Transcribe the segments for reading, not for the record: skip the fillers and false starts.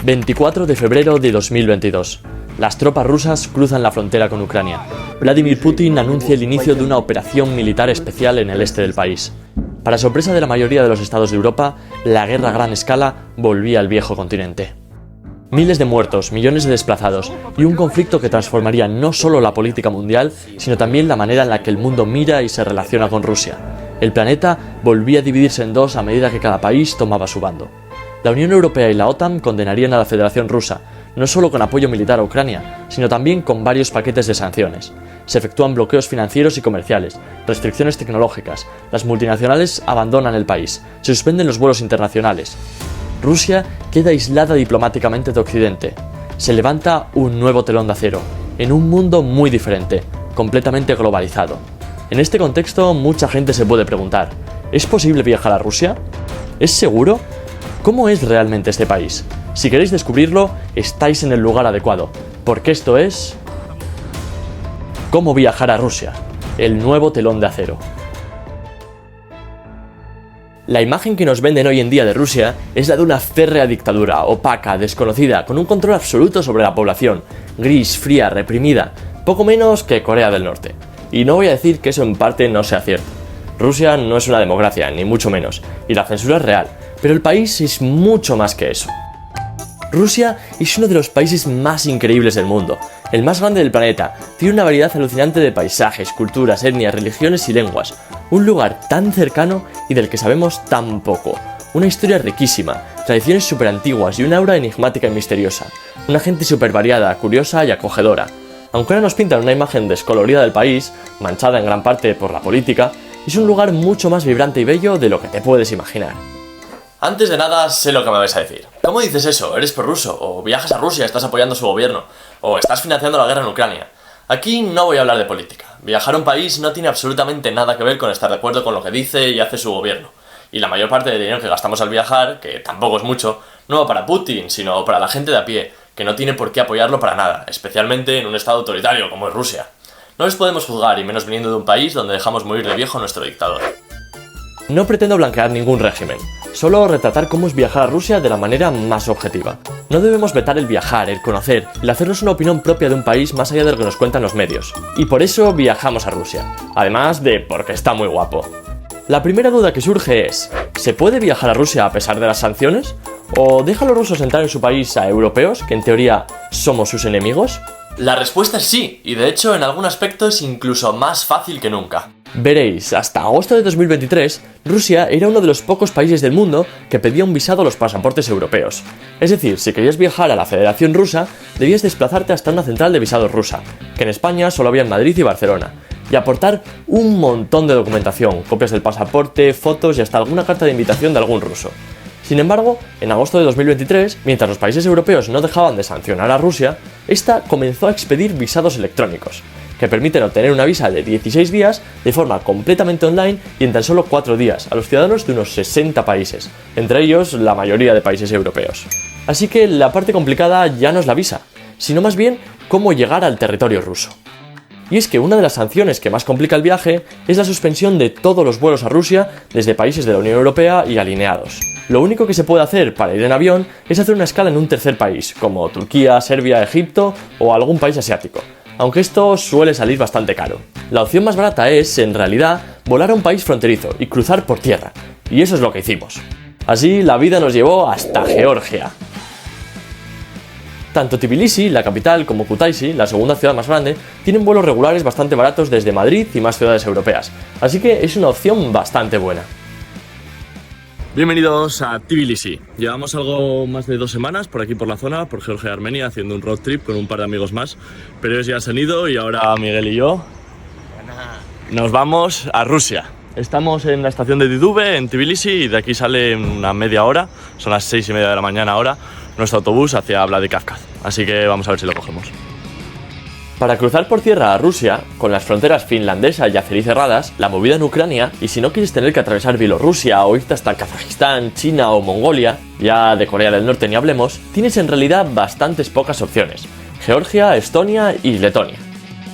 24 de febrero de 2022. Las tropas rusas cruzan la frontera con Ucrania. Vladimir Putin anuncia el inicio de una operación militar especial en el este del país. Para sorpresa de la mayoría de los estados de Europa, la guerra a gran escala volvía al viejo continente. Miles de muertos, millones de desplazados y un conflicto que transformaría no solo la política mundial, sino también la manera en la que el mundo mira y se relaciona con Rusia. El planeta volvía a dividirse en dos a medida que cada país tomaba su bando. La Unión Europea y la OTAN condenarían a la Federación Rusa, no solo con apoyo militar a Ucrania, sino también con varios paquetes de sanciones. Se efectúan bloqueos financieros y comerciales, restricciones tecnológicas, las multinacionales abandonan el país, se suspenden los vuelos internacionales. Rusia queda aislada diplomáticamente de Occidente. Se levanta un nuevo telón de acero, en un mundo muy diferente, completamente globalizado. En este contexto, mucha gente se puede preguntar, ¿es posible viajar a Rusia? ¿Es seguro? ¿Cómo es realmente este país? Si queréis descubrirlo, estáis en el lugar adecuado, porque esto es... ¿Cómo viajar a Rusia? El nuevo telón de acero. La imagen que nos venden hoy en día de Rusia es la de una férrea dictadura, opaca, desconocida, con un control absoluto sobre la población, gris, fría, reprimida, poco menos que Corea del Norte. Y no voy a decir que eso en parte no sea cierto. Rusia no es una democracia, ni mucho menos, y la censura es real, pero el país es mucho más que eso. Rusia es uno de los países más increíbles del mundo, el más grande del planeta, tiene una variedad alucinante de paisajes, culturas, etnias, religiones y lenguas, un lugar tan cercano y del que sabemos tan poco, una historia riquísima, tradiciones súper antiguas y una aura enigmática y misteriosa, una gente súper variada, curiosa y acogedora. Aunque ahora nos pintan una imagen descolorida del país, manchada en gran parte por la política, es un lugar mucho más vibrante y bello de lo que te puedes imaginar. Antes de nada, sé lo que me vais a decir. ¿Cómo dices eso? ¿Eres prorruso? ¿O viajas a Rusia, estás apoyando su gobierno? ¿O estás financiando la guerra en Ucrania? Aquí no voy a hablar de política. Viajar a un país no tiene absolutamente nada que ver con estar de acuerdo con lo que dice y hace su gobierno. Y la mayor parte del dinero que gastamos al viajar, que tampoco es mucho, no va para Putin, sino para la gente de a pie, que no tiene por qué apoyarlo para nada, especialmente en un estado autoritario como es Rusia. No les podemos juzgar, y menos viniendo de un país donde dejamos morir de viejo a nuestro dictador. No pretendo blanquear ningún régimen, solo retratar cómo es viajar a Rusia de la manera más objetiva. No debemos vetar el viajar, el conocer, el hacernos una opinión propia de un país más allá de lo que nos cuentan los medios. Y por eso viajamos a Rusia, además de porque está muy guapo. La primera duda que surge es, ¿se puede viajar a Rusia a pesar de las sanciones? ¿O deja a los rusos entrar en su país a europeos, que en teoría somos sus enemigos? La respuesta es sí, y de hecho en algún aspecto es incluso más fácil que nunca. Veréis, hasta agosto de 2023, Rusia era uno de los pocos países del mundo que pedía un visado a los pasaportes europeos. Es decir, si querías viajar a la Federación Rusa, debías desplazarte hasta una central de visados rusa, que en España solo había en Madrid y Barcelona, y aportar un montón de documentación, copias del pasaporte, fotos y hasta alguna carta de invitación de algún ruso. Sin embargo, en agosto de 2023, mientras los países europeos no dejaban de sancionar a Rusia, esta comenzó a expedir visados electrónicos, que permiten obtener una visa de 16 días de forma completamente online y en tan solo 4 días a los ciudadanos de unos 60 países, entre ellos la mayoría de países europeos. Así que la parte complicada ya no es la visa, sino más bien cómo llegar al territorio ruso. Y es que una de las sanciones que más complica el viaje es la suspensión de todos los vuelos a Rusia desde países de la Unión Europea y alineados. Lo único que se puede hacer para ir en avión es hacer una escala en un tercer país, como Turquía, Serbia, Egipto o algún país asiático, aunque esto suele salir bastante caro. La opción más barata es, en realidad, volar a un país fronterizo y cruzar por tierra, y eso es lo que hicimos. Así, la vida nos llevó hasta Georgia. Tanto Tbilisi, la capital, como Kutaisi, la segunda ciudad más grande, tienen vuelos regulares bastante baratos desde Madrid y más ciudades europeas, así que es una opción bastante buena. Bienvenidos a Tbilisi. Llevamos algo más de 2 semanas por aquí por la zona, por Georgia y Armenia, haciendo un road trip con un par de amigos más, pero ellos ya se han ido y ahora Miguel y yo nos vamos a Rusia. Estamos en la estación de Didube, en Tbilisi, y de aquí sale en una media hora, son las 6:30 de la mañana ahora, nuestro autobús hacia Vladikavkaz, así que vamos a ver si lo cogemos. Para cruzar por tierra a Rusia, con las fronteras finlandesa y azerí cerradas, la movida en Ucrania, y si no quieres tener que atravesar Bielorrusia o irte hasta Kazajistán, China o Mongolia, ya de Corea del Norte ni hablemos, tienes en realidad bastantes pocas opciones: Georgia, Estonia y Letonia.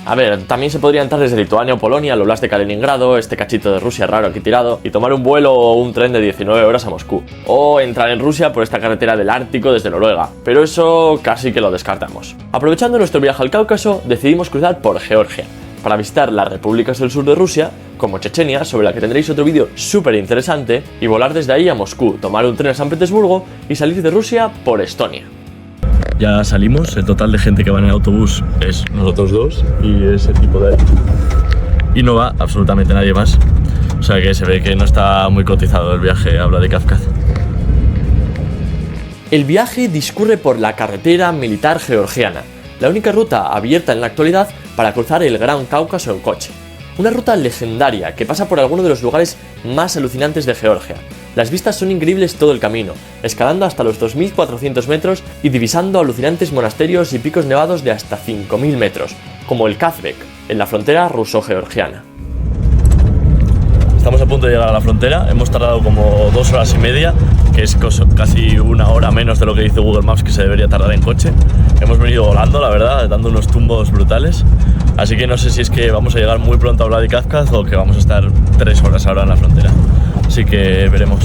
A ver, también se podría entrar desde Lituania o Polonia, al Oblast de Kaliningrado, este cachito de Rusia raro aquí tirado, y tomar un vuelo o un tren de 19 horas a Moscú. O entrar en Rusia por esta carretera del Ártico desde Noruega, pero eso casi que lo descartamos. Aprovechando nuestro viaje al Cáucaso, decidimos cruzar por Georgia, para visitar las repúblicas del sur de Rusia, como Chechenia, sobre la que tendréis otro vídeo súper interesante, y volar desde ahí a Moscú, tomar un tren a San Petersburgo y salir de Rusia por Estonia. Ya salimos, el total de gente que va en el autobús es nosotros dos y ese tipo de ahí. Y no va absolutamente nadie más. O sea que se ve que no está muy cotizado el viaje a Vladikavkaz. El viaje discurre por la carretera militar georgiana, la única ruta abierta en la actualidad para cruzar el Gran Cáucaso en coche. Una ruta legendaria que pasa por algunos de los lugares más alucinantes de Georgia. Las vistas son increíbles todo el camino, escalando hasta los 2400 metros y divisando alucinantes monasterios y picos nevados de hasta 5000 metros, como el Kazbek, en la frontera ruso-georgiana. Estamos a punto de llegar a la frontera, hemos tardado como 2 horas y media, que es casi una hora menos de lo que dice Google Maps que se debería tardar en coche. Hemos venido volando, la verdad, dando unos tumbos brutales, así que no sé si es que vamos a llegar muy pronto a Vladikavkaz o que vamos a estar 3 horas ahora en la frontera. Así que veremos.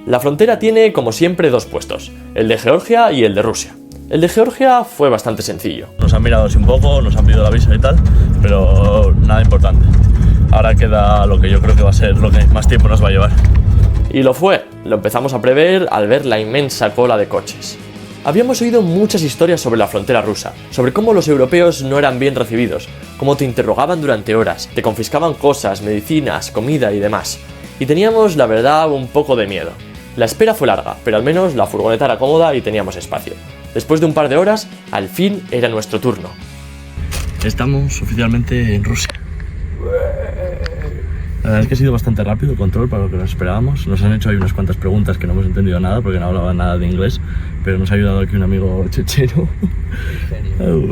La frontera tiene, como siempre, 2 puestos, el de Georgia y el de Rusia. El de Georgia fue bastante sencillo. Nos han mirado así un poco, nos han pedido la visa y tal, pero nada importante. Ahora queda lo que yo creo que va a ser lo que más tiempo nos va a llevar. Y lo fue, lo empezamos a prever al ver la inmensa cola de coches. Habíamos oído muchas historias sobre la frontera rusa, sobre cómo los europeos no eran bien recibidos, cómo te interrogaban durante horas, te confiscaban cosas, medicinas, comida y demás. Y teníamos, la verdad, un poco de miedo. La espera fue larga, pero al menos la furgoneta era cómoda y teníamos espacio. Después de un par de horas, al fin era nuestro turno. Estamos oficialmente en Rusia. La verdad es que ha sido bastante rápido el control para lo que nos esperábamos. Nos han hecho ahí unas cuantas preguntas que no hemos entendido nada porque no hablaban nada de inglés, pero nos ha ayudado aquí un amigo checheno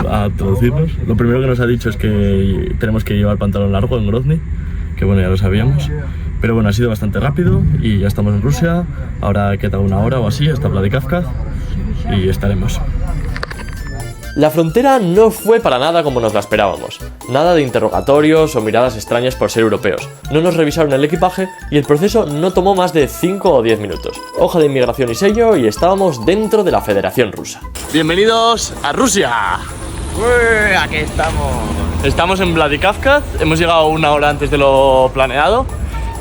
a traducirnos. Lo primero que nos ha dicho es que tenemos que llevar pantalón largo en Grozny, que bueno, ya lo sabíamos. Pero bueno, ha sido bastante rápido y ya estamos en Rusia. Ahora queda una hora o así hasta Vladikavkaz y estaremos. La frontera no fue para nada como nos la esperábamos. Nada de interrogatorios o miradas extrañas por ser europeos. No nos revisaron el equipaje y el proceso no tomó más de 5 o 10 minutos. Hoja de inmigración y sello y estábamos dentro de la Federación Rusa. ¡Bienvenidos a Rusia! ¡Uy! Aquí estamos. Estamos en Vladikavkaz, hemos llegado una hora antes de lo planeado.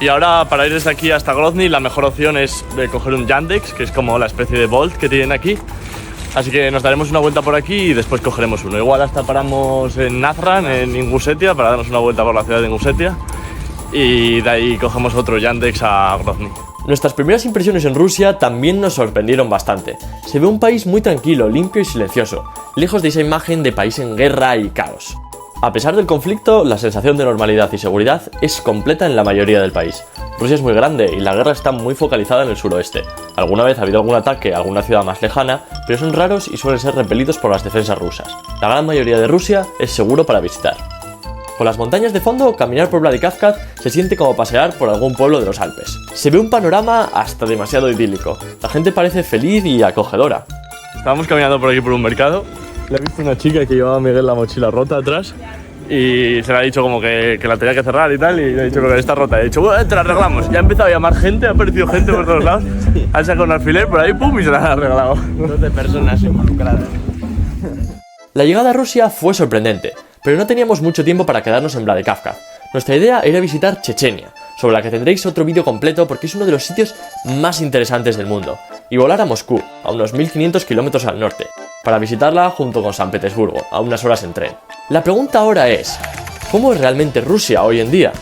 Y ahora para ir desde aquí hasta Grozny la mejor opción es coger un Yandex, que es como la especie de Bolt que tienen aquí. Así que nos daremos una vuelta por aquí y después cogeremos uno. Igual hasta paramos en Nazran, en Ingusetia, para darnos una vuelta por la ciudad de Ingusetia. Y de ahí cogemos otro Yandex a Grozny. Nuestras primeras impresiones en Rusia también nos sorprendieron bastante. Se ve un país muy tranquilo, limpio y silencioso, lejos de esa imagen de país en guerra y caos. A pesar del conflicto, la sensación de normalidad y seguridad es completa en la mayoría del país. Rusia es muy grande y la guerra está muy focalizada en el suroeste. Alguna vez ha habido algún ataque a alguna ciudad más lejana, pero son raros y suelen ser repelidos por las defensas rusas. La gran mayoría de Rusia es seguro para visitar. Con las montañas de fondo, caminar por Vladikavkaz se siente como pasear por algún pueblo de los Alpes. Se ve un panorama hasta demasiado idílico. La gente parece feliz y acogedora. Estábamos caminando por aquí por un mercado. Le he visto una chica que llevaba a Miguel la mochila rota atrás y se le ha dicho como que la tenía que cerrar y tal, y le he dicho que está rota. He dicho, bueno, te la arreglamos. Ya ha empezado a llamar gente, ha aparecido gente por todos lados. Han sacado un alfiler por ahí, pum, y se la han arreglado. 12 personas involucradas. La llegada a Rusia fue sorprendente, pero no teníamos mucho tiempo para quedarnos en Vladikavkaz. Nuestra idea era visitar Chechenia, sobre la que tendréis otro vídeo completo porque es uno de los sitios más interesantes del mundo, y volar a Moscú, a unos 1500 kilómetros al norte, para visitarla junto con San Petersburgo, a unas horas en tren. La pregunta ahora es, ¿cómo es realmente Rusia hoy en día?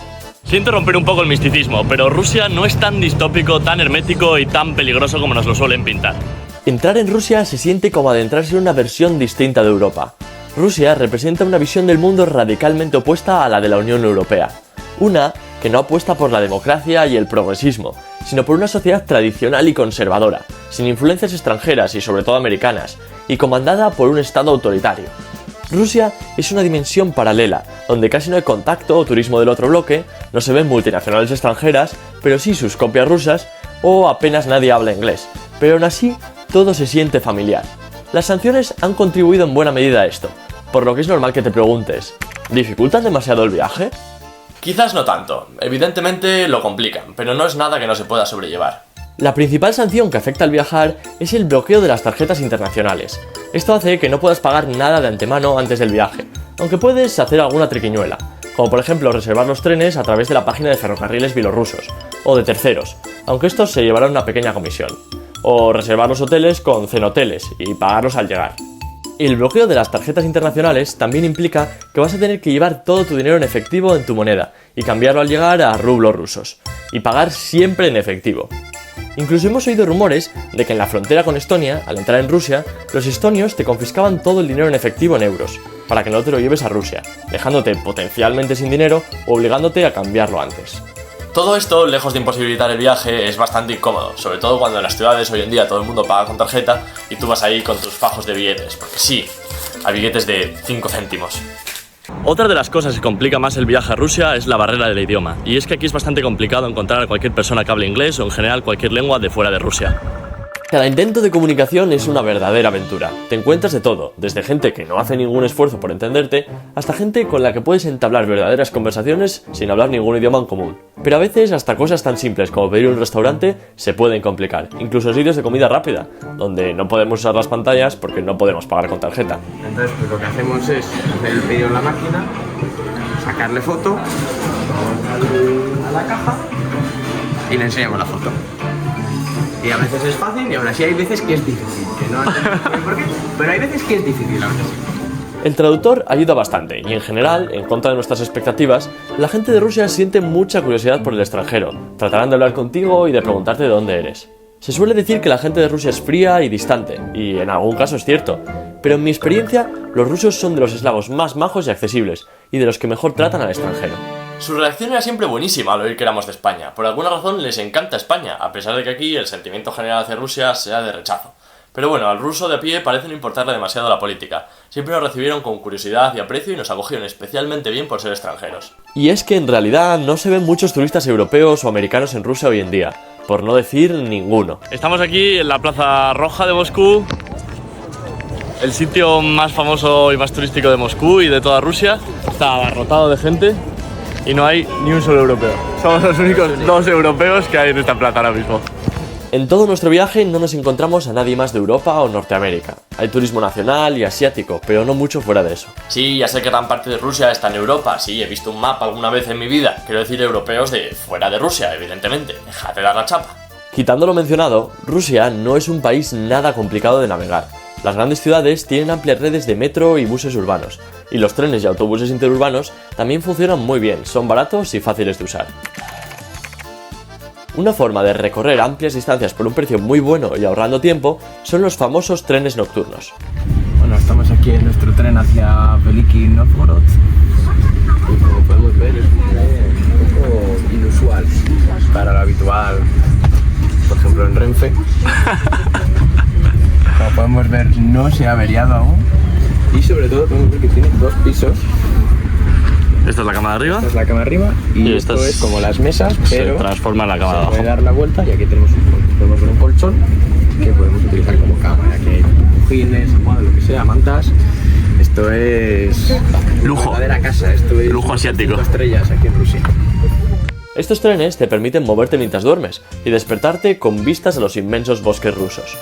Siento romper un poco el misticismo, pero Rusia no es tan distópico, tan hermético y tan peligroso como nos lo suelen pintar. Entrar en Rusia se siente como adentrarse en una versión distinta de Europa. Rusia representa una visión del mundo radicalmente opuesta a la de la Unión Europea. Una que no apuesta por la democracia y el progresismo, sino por una sociedad tradicional y conservadora, sin influencias extranjeras y sobre todo americanas, y comandada por un Estado autoritario. Rusia es una dimensión paralela, donde casi no hay contacto o turismo del otro bloque, no se ven multinacionales extranjeras, pero sí sus copias rusas, o apenas nadie habla inglés, pero aún así todo se siente familiar. Las sanciones han contribuido en buena medida a esto. por lo que es normal que te preguntes, ¿dificultan demasiado el viaje? Quizás no tanto, evidentemente lo complican, pero no es nada que no se pueda sobrellevar. La principal sanción que afecta al viajar es el bloqueo de las tarjetas internacionales. Esto hace que no puedas pagar nada de antemano antes del viaje, aunque puedes hacer alguna triquiñuela, como por ejemplo reservar los trenes a través de la página de ferrocarriles bielorrusos, o de terceros, aunque estos se llevarán una pequeña comisión, o reservar los hoteles con cenoteles y pagarlos al llegar. El bloqueo de las tarjetas internacionales también implica que vas a tener que llevar todo tu dinero en efectivo en tu moneda y cambiarlo al llegar a rublos rusos, y pagar siempre en efectivo. Incluso hemos oído rumores de que en la frontera con Estonia, al entrar en Rusia, los estonios te confiscaban todo el dinero en efectivo en euros, para que no te lo lleves a Rusia, dejándote potencialmente sin dinero o obligándote a cambiarlo antes. Todo esto, lejos de imposibilitar el viaje, es bastante incómodo, sobre todo cuando en las ciudades hoy en día todo el mundo paga con tarjeta y tú vas ahí con tus fajos de billetes, porque sí, a billetes de 5 céntimos. Otra de las cosas que complica más el viaje a Rusia es la barrera del idioma, y es que aquí es bastante complicado encontrar a cualquier persona que hable inglés o en general cualquier lengua de fuera de Rusia. Cada intento de comunicación es una verdadera aventura. Te encuentras de todo, desde gente que no hace ningún esfuerzo por entenderte, hasta gente con la que puedes entablar verdaderas conversaciones sin hablar ningún idioma en común. Pero a veces hasta cosas tan simples como pedir un restaurante se pueden complicar, incluso sitios de comida rápida, donde no podemos usar las pantallas porque no podemos pagar con tarjeta. Entonces pues lo que hacemos es hacer el pedido en la máquina, sacarle foto, vamos a la caja y le enseñamos la foto. Y a veces es fácil y aún así hay veces que es difícil, que no sé por qué, pero hay veces que es difícil aún así. El traductor ayuda bastante y en general, en contra de nuestras expectativas, la gente de Rusia siente mucha curiosidad por el extranjero, tratarán de hablar contigo y de preguntarte de dónde eres. Se suele decir que la gente de Rusia es fría y distante, y en algún caso es cierto, pero en mi experiencia, los rusos son de los eslavos más majos y accesibles, y de los que mejor tratan al extranjero. Su reacción era siempre buenísima al oír que éramos de España. Por alguna razón les encanta España, a pesar de que aquí el sentimiento general hacia Rusia sea de rechazo. Pero bueno, al ruso de a pie parece no importarle demasiado la política. Siempre nos recibieron con curiosidad y aprecio y nos acogieron especialmente bien por ser extranjeros. Y es que en realidad no se ven muchos turistas europeos o americanos en Rusia hoy en día, por no decir ninguno. Estamos aquí en la Plaza Roja de Moscú, el sitio más famoso y más turístico de Moscú y de toda Rusia. Está abarrotado de gente y no hay ni un solo europeo. Somos los únicos 2 europeos que hay en esta plaza ahora mismo. En todo nuestro viaje no nos encontramos a nadie más de Europa o Norteamérica. Hay turismo nacional y asiático, pero no mucho fuera de eso. Sí, ya sé que gran parte de Rusia está en Europa, sí, he visto un mapa alguna vez en mi vida. Quiero decir europeos de fuera de Rusia, evidentemente. Dejad de dar la chapa. Quitando lo mencionado, Rusia no es un país nada complicado de navegar. Las grandes ciudades tienen amplias redes de metro y buses urbanos, y los trenes y autobuses interurbanos también funcionan muy bien, son baratos y fáciles de usar. Una forma de recorrer amplias distancias por un precio muy bueno y ahorrando tiempo son los famosos trenes nocturnos. Bueno, estamos aquí en nuestro tren hacia Veliki Novgorod y como podemos ver es un tren un poco inusual para lo habitual, por ejemplo en Renfe. Como podemos ver no se ha averiado aún y sobre todo podemos ver que tiene 2 pisos. Esta es la cama de arriba. Esta es la cama de arriba y esto es como las mesas, pero se transforma en la cama de abajo. Puede dar la vuelta y aquí tenemos un colchón que podemos utilizar como cama. Aquí hay cojines, almohadas, lo que sea, mantas. Esto es lujo. Una verdadera casa. Esto es lujo asiático. 5 estrellas aquí en Rusia. Estos trenes te permiten moverte mientras duermes y despertarte con vistas a los inmensos bosques rusos.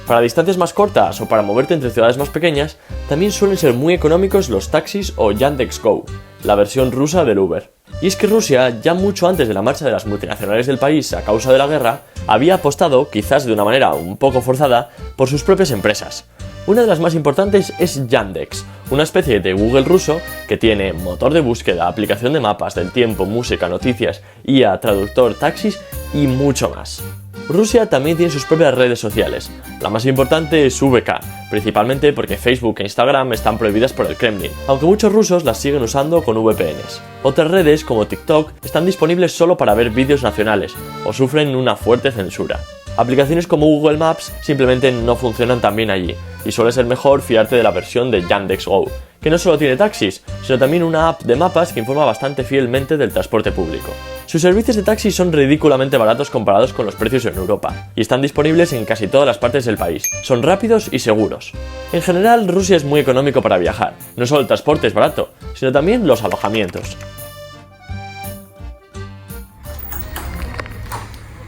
Para distancias más cortas o para moverte entre ciudades más pequeñas, también suelen ser muy económicos los taxis o Yandex.Go, la versión rusa del Uber. Y es que Rusia, ya mucho antes de la marcha de las multinacionales del país a causa de la guerra, había apostado, quizás de una manera un poco forzada, por sus propias empresas. Una de las más importantes es Yandex, una especie de Google ruso que tiene motor de búsqueda, aplicación de mapas, del tiempo, música, noticias, IA, traductor, taxis y mucho más. Rusia también tiene sus propias redes sociales. La más importante es VK, principalmente porque Facebook e Instagram están prohibidas por el Kremlin, aunque muchos rusos las siguen usando con VPNs. Otras redes, como TikTok, están disponibles solo para ver vídeos nacionales, o sufren una fuerte censura. Aplicaciones como Google Maps simplemente no funcionan tan bien allí, y suele ser mejor fiarte de la versión de Yandex.Go, que no solo tiene taxis, sino también una app de mapas que informa bastante fielmente del transporte público. Sus servicios de taxi son ridículamente baratos comparados con los precios en Europa, y están disponibles en casi todas las partes del país. Son rápidos y seguros. En general, Rusia es muy económico para viajar. No solo el transporte es barato, sino también los alojamientos.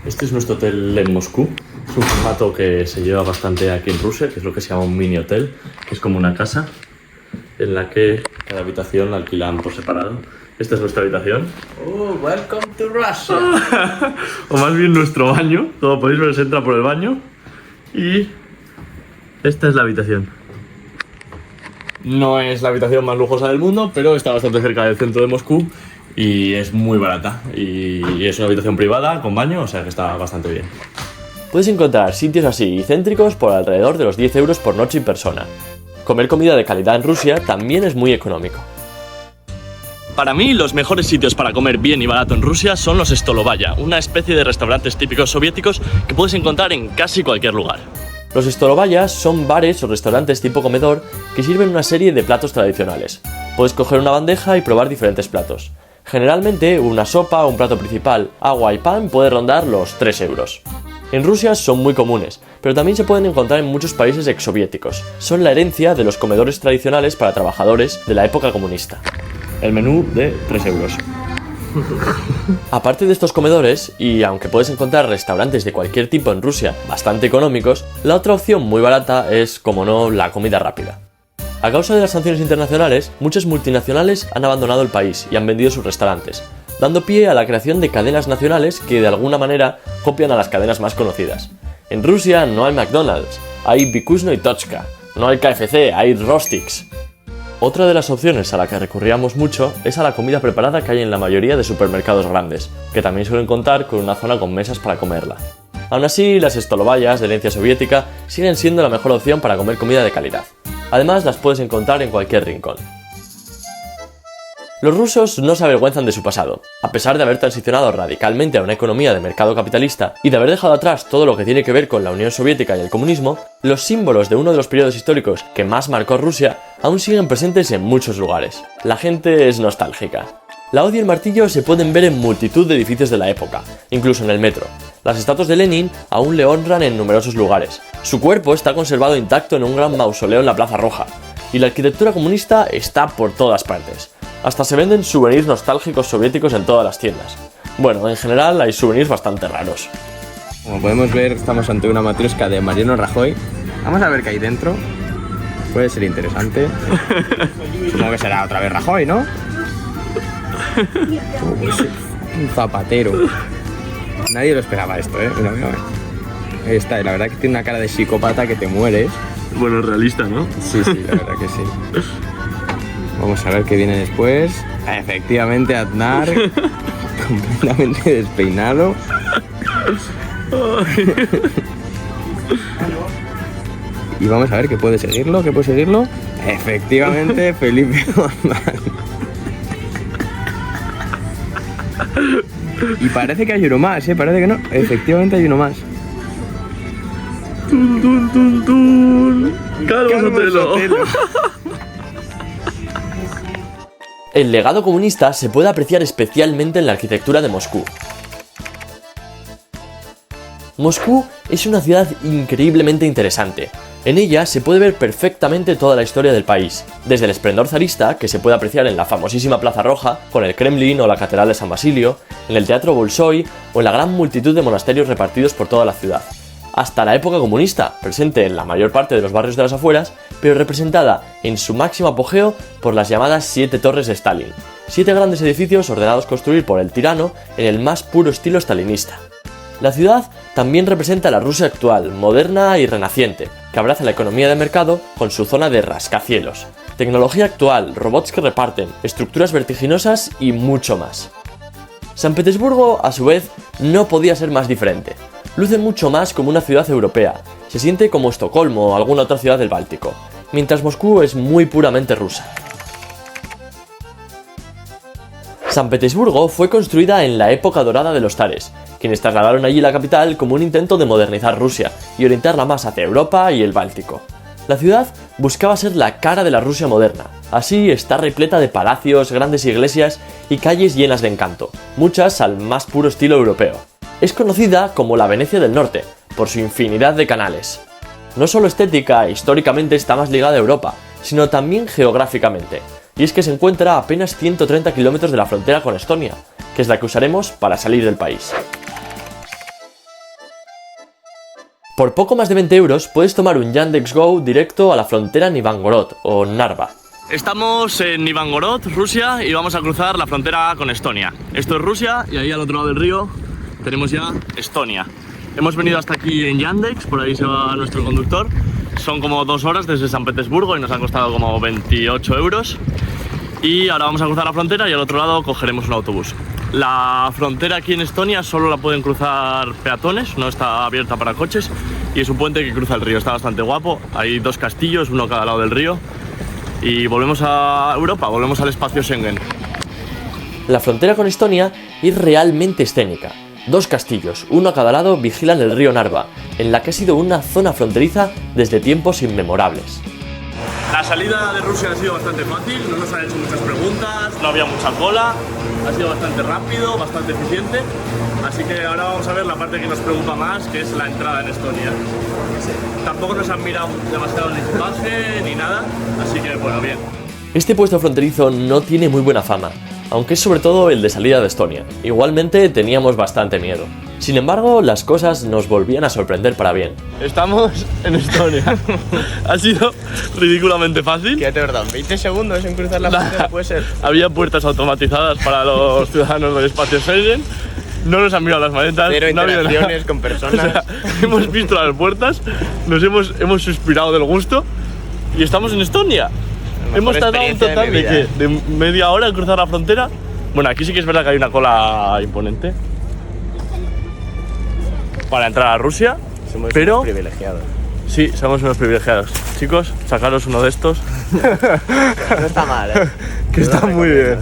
Este es nuestro hotel en Moscú. Es un formato que se lleva bastante aquí en Rusia, que es lo que se llama un mini hotel, que es como una casa en la que cada habitación la alquilan por separado. Esta es nuestra habitación. Oh, welcome to Russia. O más bien nuestro baño. Como podéis ver, se entra por el baño. Y esta es la habitación. No es la habitación más lujosa del mundo, pero está bastante cerca del centro de Moscú y es muy barata. Y es una habitación privada con baño, o sea que está bastante bien. Puedes encontrar sitios así céntricos por alrededor de los 10 euros por noche y persona. Comer comida de calidad en Rusia también es muy económico. Para mí, los mejores sitios para comer bien y barato en Rusia son los stolovaya, una especie de restaurantes típicos soviéticos que puedes encontrar en casi cualquier lugar. Los stolovayas son bares o restaurantes tipo comedor que sirven una serie de platos tradicionales. Puedes coger una bandeja y probar diferentes platos. Generalmente, una sopa, un plato principal, agua y pan puede rondar los 3 euros. En Rusia son muy comunes, pero también se pueden encontrar en muchos países exsoviéticos. Son la herencia de los comedores tradicionales para trabajadores de la época comunista. El menú de 3 euros. Aparte de estos comedores, y aunque puedes encontrar restaurantes de cualquier tipo en Rusia bastante económicos, la otra opción muy barata es, como no, la comida rápida. A causa de las sanciones internacionales, muchas multinacionales han abandonado el país y han vendido sus restaurantes, dando pie a la creación de cadenas nacionales que de alguna manera copian a las cadenas más conocidas. En Rusia no hay McDonald's, hay Vkusno y Tochka. No hay KFC, hay Rostix. Otra de las opciones a la que recurríamos mucho es a la comida preparada que hay en la mayoría de supermercados grandes, que también suelen contar con una zona con mesas para comerla. Aún así, las stolovayas de herencia soviética siguen siendo la mejor opción para comer comida de calidad. Además, las puedes encontrar en cualquier rincón. Los rusos no se avergüenzan de su pasado. A pesar de haber transicionado radicalmente a una economía de mercado capitalista y de haber dejado atrás todo lo que tiene que ver con la Unión Soviética y el comunismo, los símbolos de uno de los periodos históricos que más marcó Rusia aún siguen presentes en muchos lugares. La gente es nostálgica. La hoz y el martillo se pueden ver en multitud de edificios de la época, incluso en el metro. Las estatuas de Lenin aún le honran en numerosos lugares. Su cuerpo está conservado intacto en un gran mausoleo en la Plaza Roja. Y la arquitectura comunista está por todas partes. Hasta se venden souvenirs nostálgicos soviéticos en todas las tiendas. Bueno, en general hay souvenirs bastante raros. Como podemos ver, estamos ante una matrioshka de Mariano Rajoy. Vamos a ver qué hay dentro. Puede ser interesante. Supongo que será otra vez Rajoy, ¿no? Un zapatero. Nadie lo esperaba esto, ¿eh? Mira, mira, mira. Ahí está, y la verdad que tiene una cara de psicópata que te mueres. Bueno, es realista, ¿no? Sí, la verdad que sí. Vamos a ver qué viene después. Efectivamente, Aznar. Completamente despeinado. Y vamos a ver qué puede seguirlo, Efectivamente, Felipe González. Y parece que hay uno más, parece que no. Efectivamente hay uno más. Tun, tun, tun, tun. Calvo Sotelo. El legado comunista se puede apreciar especialmente en la arquitectura de Moscú. Moscú es una ciudad increíblemente interesante. En ella se puede ver perfectamente toda la historia del país, desde el esplendor zarista, que se puede apreciar en la famosísima Plaza Roja, con el Kremlin o la Catedral de San Basilio, en el Teatro Bolshoi o en la gran multitud de monasterios repartidos por toda la ciudad, hasta la época comunista, presente en la mayor parte de los barrios de las afueras, pero representada en su máximo apogeo por las llamadas 7 torres de Stalin, 7 grandes edificios ordenados construir por el tirano en el más puro estilo stalinista. La ciudad también representa la Rusia actual, moderna y renaciente, que abraza la economía de mercado con su zona de rascacielos, tecnología actual, robots que reparten, estructuras vertiginosas y mucho más. San Petersburgo, a su vez, no podía ser más diferente. Luce mucho más como una ciudad europea, se siente como Estocolmo o alguna otra ciudad del Báltico, mientras Moscú es muy puramente rusa. San Petersburgo fue construida en la época dorada de los zares, quienes trasladaron allí la capital como un intento de modernizar Rusia y orientarla más hacia Europa y el Báltico. La ciudad Buscaba ser la cara de la Rusia moderna. Así está repleta de palacios, grandes iglesias y calles llenas de encanto, muchas al más puro estilo europeo. Es conocida como la Venecia del Norte, por su infinidad de canales. No solo estética e históricamente está más ligada a Europa, sino también geográficamente, y es que se encuentra a apenas 130 kilómetros de la frontera con Estonia, que es la que usaremos para salir del país. Por poco más de 20 euros puedes tomar un Yandex.Go directo a la frontera en Ivangorod o Narva. Estamos en Ivangorod, Rusia, y vamos a cruzar la frontera con Estonia. Esto es Rusia y ahí al otro lado del río tenemos ya Estonia. Hemos venido hasta aquí en Yandex, por ahí se va nuestro conductor. Son como 2 horas desde San Petersburgo y nos han costado como 28 euros. Y ahora vamos a cruzar la frontera y al otro lado cogeremos un autobús. La frontera aquí en Estonia solo la pueden cruzar peatones, no está abierta para coches, y es un puente que cruza el río, está bastante guapo. Hay 2 castillos, uno a cada lado del río, y volvemos a Europa, volvemos al espacio Schengen. La frontera con Estonia es realmente escénica. 2 castillos, uno a cada lado, vigilan el río Narva, en la que ha sido una zona fronteriza desde tiempos inmemorables. La salida de Rusia ha sido bastante fácil, no nos han hecho muchas preguntas, no había mucha cola, ha sido bastante rápido, bastante eficiente. Así que ahora vamos a ver la parte que nos preocupa más, que es la entrada en Estonia. Tampoco nos han mirado demasiado el equipaje ni nada, así que bueno, bien. Este puesto fronterizo no tiene muy buena fama, aunque es sobre todo el de salida de Estonia. Igualmente teníamos bastante miedo. Sin embargo, las cosas nos volvían a sorprender para bien. Estamos en Estonia. Ha sido ridículamente fácil. ¿Qué te verdad? ¿20 segundos en cruzar la frontera puede ser? Había puertas automatizadas para los ciudadanos del espacio Schengen. No nos han mirado las maletas. Cero no interacciones con personas. O sea, hemos visto las puertas, nos hemos suspirado del gusto y estamos en Estonia. Hemos tardado un total de media hora en cruzar la frontera. Bueno, aquí sí que es verdad que hay una cola imponente para entrar a Rusia, pero unos privilegiados. sí, somos unos privilegiados. Chicos, sacaros uno de estos. No está mal, ¿eh? Que está muy bien.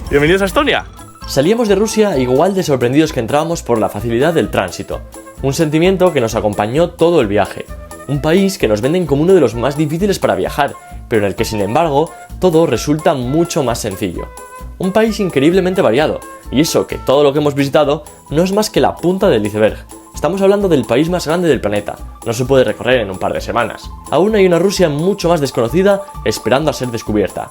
Bienvenidos a Estonia. Salíamos de Rusia igual de sorprendidos que entrábamos por la facilidad del tránsito. Un sentimiento que nos acompañó todo el viaje. Un país que nos venden como uno de los más difíciles para viajar, pero en el que sin embargo todo resulta mucho más sencillo. Un país increíblemente variado, y eso que todo lo que hemos visitado no es más que la punta del iceberg. Estamos hablando del país más grande del planeta, no se puede recorrer en un par de semanas. Aún hay una Rusia mucho más desconocida esperando a ser descubierta.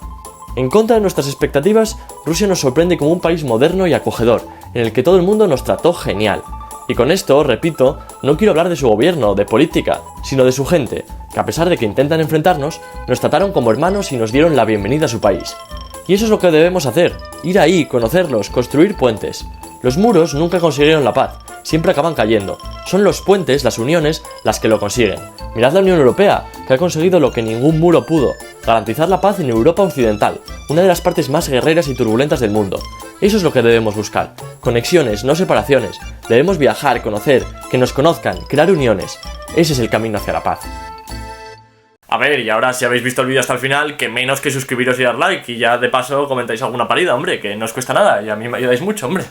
En contra de nuestras expectativas, Rusia nos sorprende como un país moderno y acogedor, en el que todo el mundo nos trató genial. Y con esto, repito, no quiero hablar de su gobierno o de política, sino de su gente, que a pesar de que intentan enfrentarnos, nos trataron como hermanos y nos dieron la bienvenida a su país. Y eso es lo que debemos hacer, ir ahí, conocerlos, construir puentes. Los muros nunca consiguieron la paz, siempre acaban cayendo. Son los puentes, las uniones, las que lo consiguen. Mirad la Unión Europea, que ha conseguido lo que ningún muro pudo, garantizar la paz en Europa Occidental, una de las partes más guerreras y turbulentas del mundo. Eso es lo que debemos buscar, conexiones, no separaciones. Debemos viajar, conocer, que nos conozcan, crear uniones. Ese es el camino hacia la paz. A ver, y ahora si habéis visto el vídeo hasta el final, que menos que suscribiros y dar like, y ya de paso comentáis alguna parida, hombre, que no os cuesta nada, y a mí me ayudáis mucho, hombre.